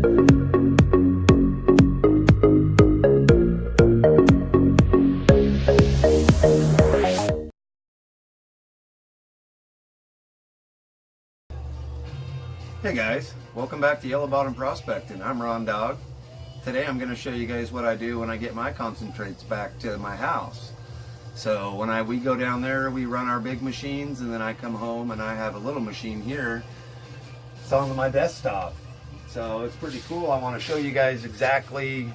Hey guys, welcome back to Yellowbottom Prospecting. I'm Ron Dog. Today I'm going to show you guys what I do when I get my concentrates back to my house. So when we go down there, we run our big machines, and then I come home and I have a little machine here. It's on my desktop. So it's pretty cool. I want to show you guys exactly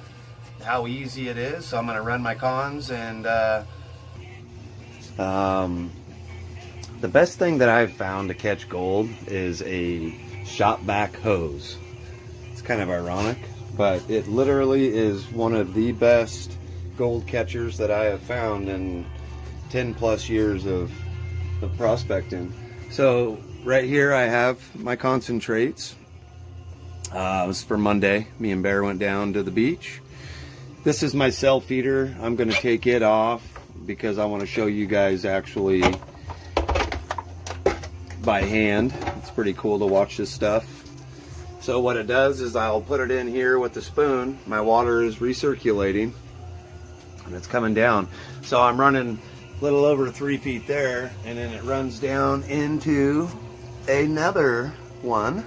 how easy it is. So I'm going to run my cons, and the best thing that I've found to catch gold is a shop back hose. It's kind of ironic, but it literally is one of the best gold catchers that I have found in 10 plus years of prospecting. So right here I have my concentrates. It was for Monday. Me and Bear went down to the beach. This is my cell feeder. I'm going to take it off because I want to show you guys actually by hand. It's pretty cool to watch this stuff. So what it does is I'll put it in here with the spoon. My water is recirculating and it's coming down. So I'm running a little over 3 feet there, and then it runs down into another one,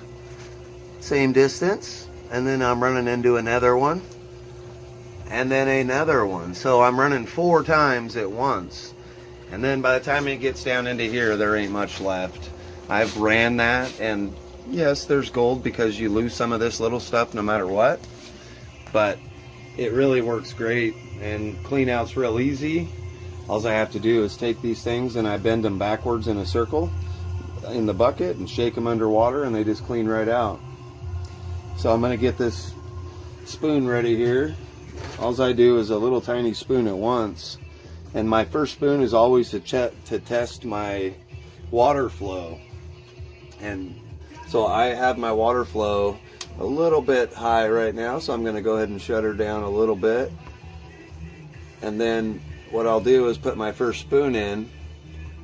same distance, and then I'm running into another one, and then another one. So I'm running 4 times at once, and then by the time it gets down into here, there ain't much left. I've ran that, and yes, there's gold because you lose some of this little stuff no matter what, but it really works great, and clean out's real easy. All I have to do is take these things and I bend them backwards in a circle in the bucket and shake them underwater, and they just clean right out. So I'm going to get this spoon ready here. All I do is a little tiny spoon at once, and my first spoon is always to test my water flow. And so I have my water flow a little bit high right now, so I'm going to go ahead and shut her down a little bit. And then what I'll do is put my first spoon in,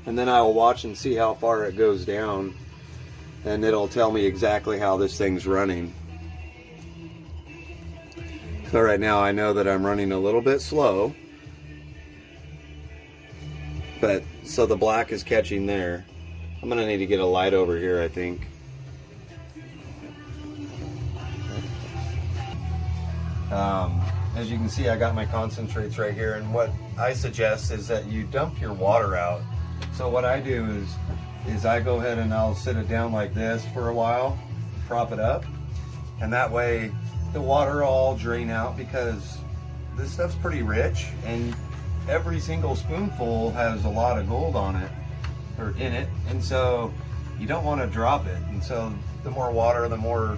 and then I will watch and see how far it goes down, and it'll tell me exactly how this thing's running. So right now I know that I'm running a little bit slow, but so the black is catching there. I'm gonna need to get a light over here, I think. As you can see, I got my concentrates right here, and what I suggest is that you dump your water out. So what I do is I go ahead and I'll sit it down like this for a while, prop it up, and that way the water will all drain out, because this stuff's pretty rich, and every single spoonful has a lot of gold on it, or in it, and so you don't want to drop it. And so the more water, the more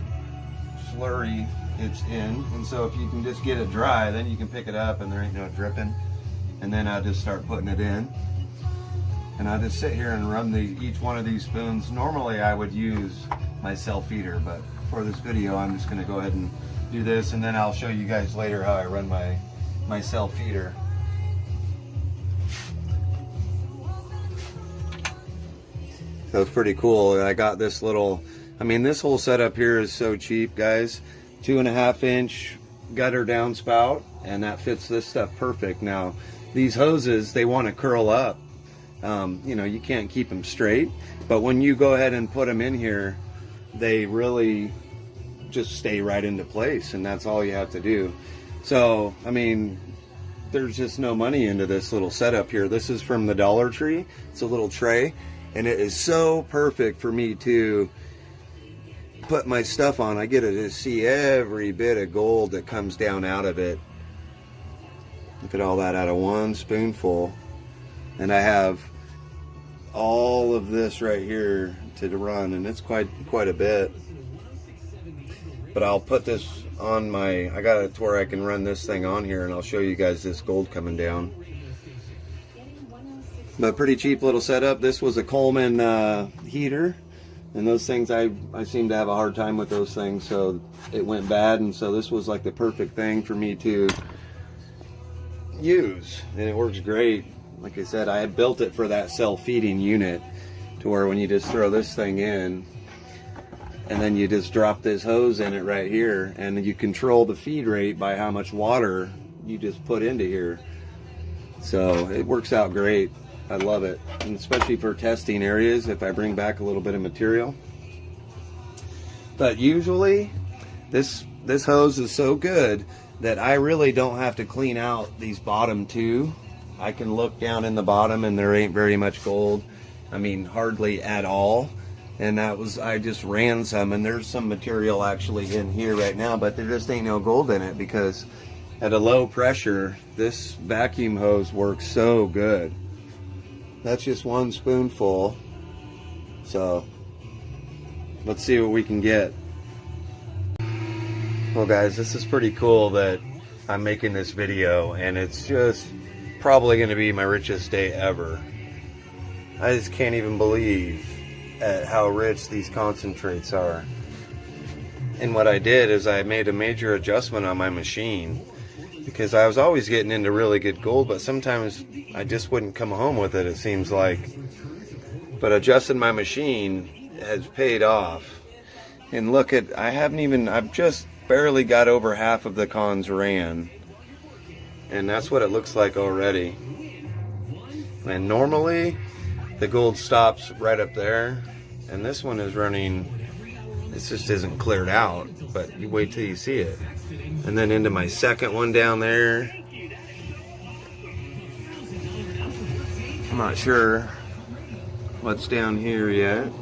slurry it's in, and so if you can just get it dry, then you can pick it up and there ain't no dripping. And then I just start putting it in, and I just sit here and run each one of these spoons. Normally I would use my cell feeder, but for this video I'm just going to go ahead and do this, and then I'll show you guys later how I run my cell feeder. So it's pretty cool. I got this little, I mean, this whole setup here is so cheap, guys. 2.5 inch gutter downspout, and that fits this stuff perfect. Now these hoses, they want to curl up. You know, you can't keep them straight, but when you go ahead and put them in here, they really just stay right into place, and that's all you have to do. So I mean, there's just no money into this little setup here. This is from the Dollar Tree. It's a little tray, and it is so perfect for me to put my stuff on. I get to see every bit of gold that comes down out of it. Look at all that out of one spoonful. And I have all of this right here to run, and it's quite a bit. But I'll put this on I got it to where I can run this thing on here, and I'll show you guys this gold coming down. But pretty cheap little setup. This was a Coleman heater, and those things, I seem to have a hard time with those things, so it went bad, and so this was like the perfect thing for me to use, and it works great. Like I said, I had built it for that self-feeding unit, to where when you just throw this thing in, and then you just drop this hose in it right here, and you control the feed rate by how much water you just put into here. So it works out great. I love it, and especially for testing areas if I bring back a little bit of material. But usually this hose is so good that I really don't have to clean out these bottom two. I can look down in the bottom and there ain't very much gold. I mean, hardly at all. And that was, I just ran some, and there's some material actually in here right now, but there just ain't no gold in it because at a low pressure, this vacuum hose works so good. That's just one spoonful. So let's see what we can get. Well guys, this is pretty cool that I'm making this video, and it's just probably going to be my richest day ever. I just can't even believe at how rich these concentrates are. And what I did is I made a major adjustment on my machine, because I was always getting into really good gold, but sometimes I just wouldn't come home with it, it seems like. But adjusting my machine has paid off. And look at, I've just barely got over half of the cons ran. And that's what it looks like already. And normally the gold stops right up there, and this one is running, it just isn't cleared out, but you wait till you see it. And then into my second one down there. I'm not sure what's down here yet.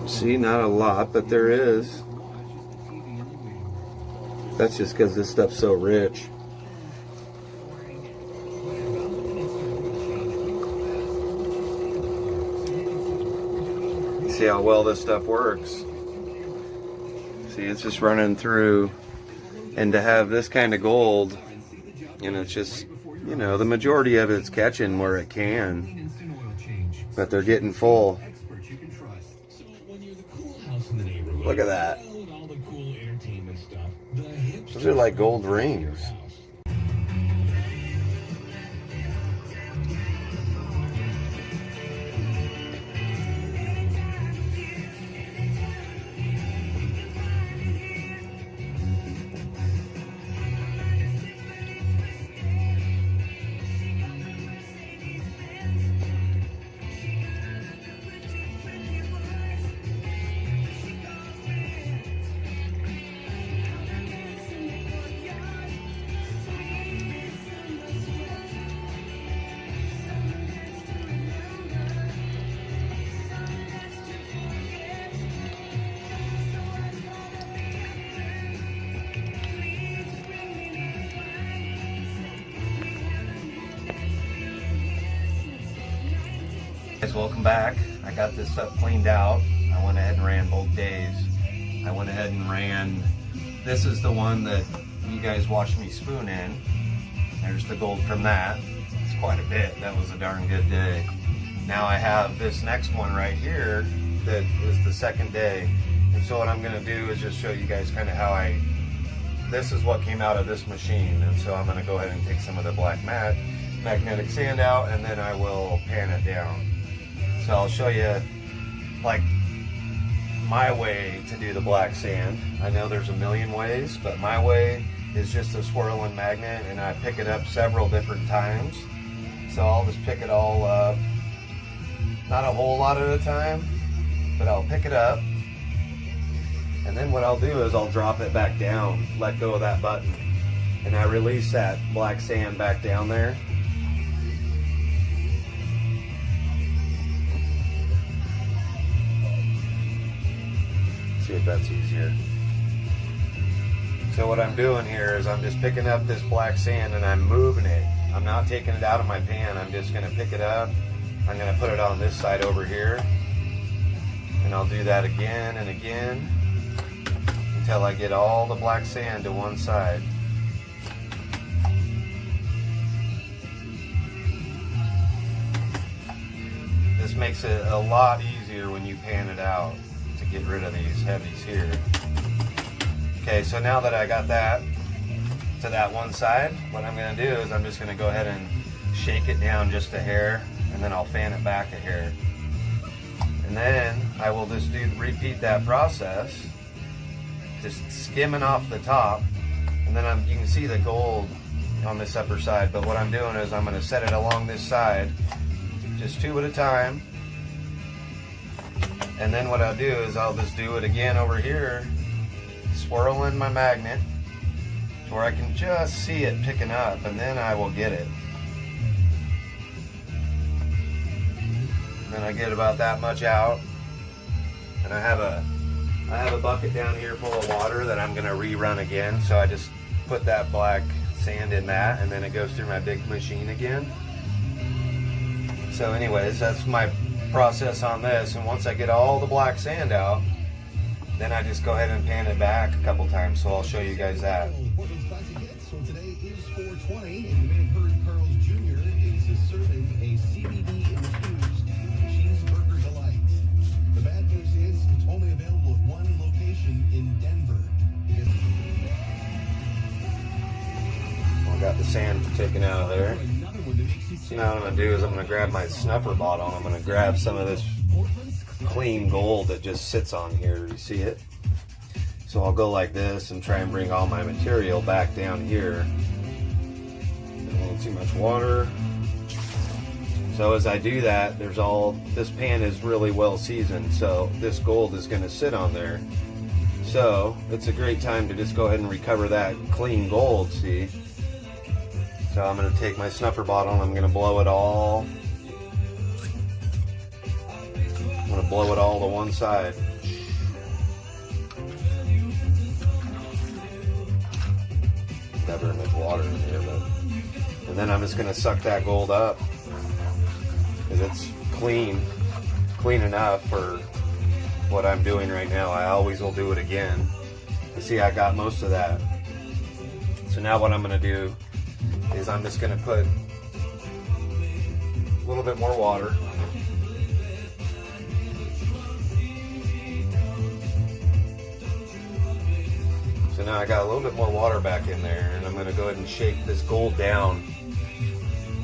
See, not a lot, but there is. That's just because this stuff's so rich. See how well this stuff works. See, it's just running through, and to have this kind of gold, and it's just, you know, the majority of it's catching where it can, but they're getting full. Look at that. Those are like gold rings. Guys, welcome back. I got this stuff cleaned out. I went ahead and ran both days. I went ahead and ran, this is the one that you guys watched me spoon in. There's the gold from that. It's quite a bit. That was a darn good day. Now I have this next one right here that is the second day. And so what I'm going to do is just show you guys kind of how this is what came out of this machine. And so I'm going to go ahead and take some of the black magnetic sand out, and then I will pan it down. So I'll show you like my way to do the black sand. I know there's a million ways, but my way is just a swirling magnet, and I pick it up several different times. So I'll just pick it all up, not a whole lot at a time, but I'll pick it up, and then what I'll do is I'll drop it back down, let go of that button, and I release that black sand back down there. See if that's easier. So what I'm doing here is I'm just picking up this black sand and I'm moving it. I'm not taking it out of my pan. I'm just going to pick it up. I'm going to put it on this side over here, and I'll do that again and again until I get all the black sand to one side. This makes it a lot easier when you pan it out to get rid of these heavies here. Okay, so now that I got that to that one side, what I'm going to do is I'm just going to go ahead and shake it down just a hair, and then I'll fan it back a hair. And And then I will just repeat that process, just skimming off the top. And then you can see the gold on this upper side, but what I'm doing is I'm going to set it along this side, just 2 at a time. And then what I'll do is I'll just do it again over here, swirling my magnet to where I can just see it picking up, and then I will get it. And then I get about that much out, and I have a bucket down here full of water that I'm going to rerun again. So I just put that black sand in that, and then it goes through my big machine again. So anyways, that's my process on this. And once I get all the black sand out, then I just go ahead and pan it back a couple times. So I'll show you guys that. So today is 420, and you may have heard Carl's Jr. is serving a CBD infused cheeseburger delight. The bad news is it's only available at one location in Denver. I got the sand taken out of there. So now what I'm going to do is I'm going to grab my snuffer bottle, and I'm going to grab some of this clean gold that just sits on here. You see it? So I'll go like this and try and bring all my material back down here. A little too much water. So as I do that, this pan is really well seasoned, so this gold is going to sit on there. So it's a great time to just go ahead and recover that clean gold, see? So I'm going to take my snuffer bottle and I'm going to blow it all. I'm going to blow it all to one side. Not very much water in here, and then I'm just going to suck that gold up because it's clean enough for what I'm doing right now. I always will do it again. You see, I got most of that. So now what I'm going to do is I'm just going to put a little bit more water. So now I got a little bit more water back in there, and I'm going to go ahead and shake this gold down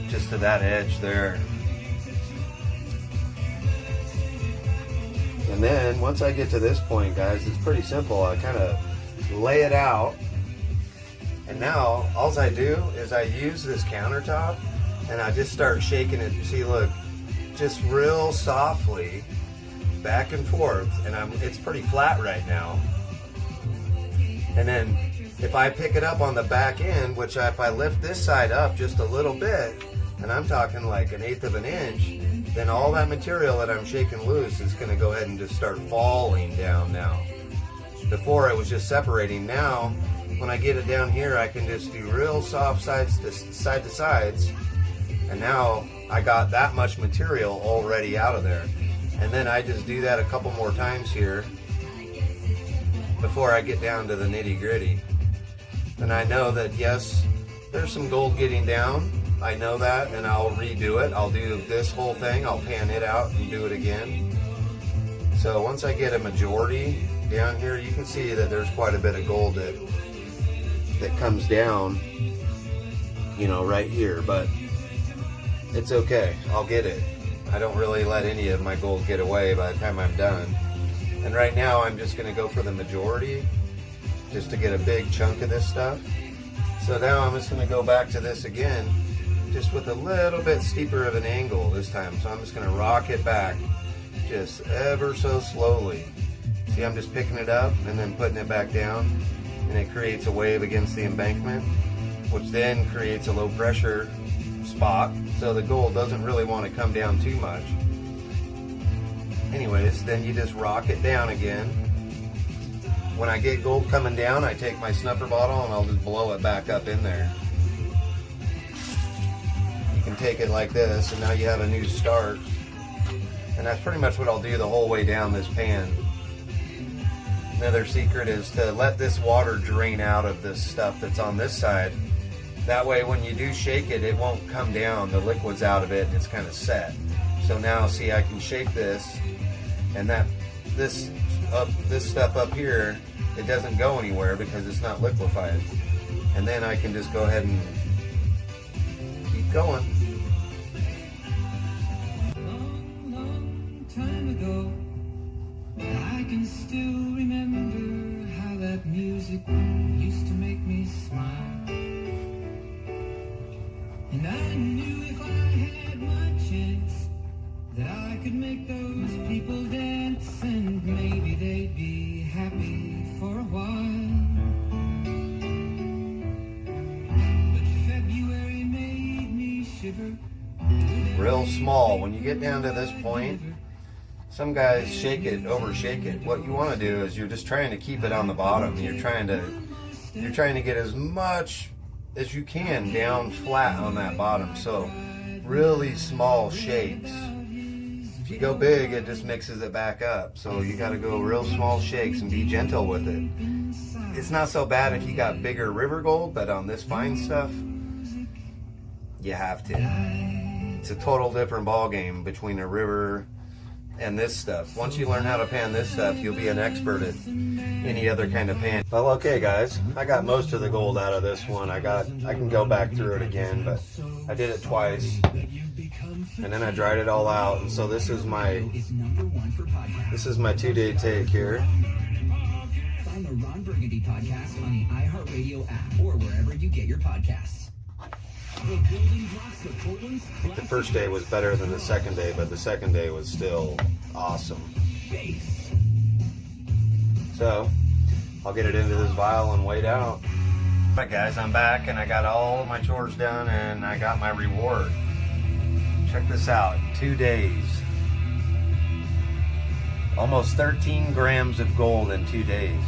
just to that edge there. And then once I get to this point, guys, it's pretty simple. I kind of lay it out. And now, all I do is I use this countertop and I just start shaking it. See, look, just real softly, back and forth. And it's pretty flat right now. And then if I pick it up on the back end, which if I lift this side up just a little bit, and I'm talking like 1/8 of an inch, then all that material that I'm shaking loose is going to go ahead and just start falling down now. Before it was just separating. Now, when I get it down here, I can just do real soft side to sides, and now I got that much material already out of there. And then I just do that a couple more times here before I get down to the nitty gritty. And I know that yes, there's some gold getting down. I know that, and I'll redo it. I'll do this whole thing, I'll pan it out and do it again. So once I get a majority down here, you can see that there's quite a bit of gold that comes down, you know, right here, but it's okay. I'll get it. I don't really let any of my gold get away by the time I'm done. And right now I'm just going to go for the majority just to get a big chunk of this stuff. So now I'm just going to go back to this again, just with a little bit steeper of an angle this time. So I'm just going to rock it back just ever so slowly. See, I'm just picking it up and then putting it back down, and it creates a wave against the embankment, which then creates a low pressure spot, so the gold doesn't really want to come down too much. Anyways, then you just rock it down again. When I get gold coming down, I take my snuffer bottle and I'll just blow it back up in there. You can take it like this, and now you have a new start. And that's pretty much what I'll do the whole way down this pan. Another secret is to let this water drain out of this stuff that's on this side. That way when you do shake it, it won't come down. The liquid's out of it and it's kind of set. So now see, I can shake this, and this stuff up here, it doesn't go anywhere because it's not liquefied. And then I can just go ahead and keep going. Long, long time ago, still remember how that music used to make me smile. And I knew if I had my chance that I could make those people dance, and maybe they'd be happy for a while. But February made me shiver. Real small. When you get down to this point, some guys shake it, overshake it. What you want to do is you're just trying to keep it on the bottom. You're trying to get as much as you can down flat on that bottom. So really small shakes. If you go big, it just mixes it back up. So you got to go real small shakes and be gentle with it. It's not so bad if you got bigger river gold, but on this fine stuff, you have to. It's a total different ball game between a river and this stuff. Once you learn how to pan this stuff, you'll be an expert at any other kind of pan. Well, okay guys, I got most of the gold out of this one. I can go back through it again, but I did it twice. And then I dried it all out. And so this is my 2-day take here. Find the Ron Burgundy podcast on the iHeartRadio app or wherever you get your podcasts. The first day was better than the second day, but the second day was still awesome. So I'll get it into this vial and wait out. Alright guys, I'm back and I got all of my chores done and I got my reward. Check this out, 2 days. Almost 13 grams of gold in 2 days.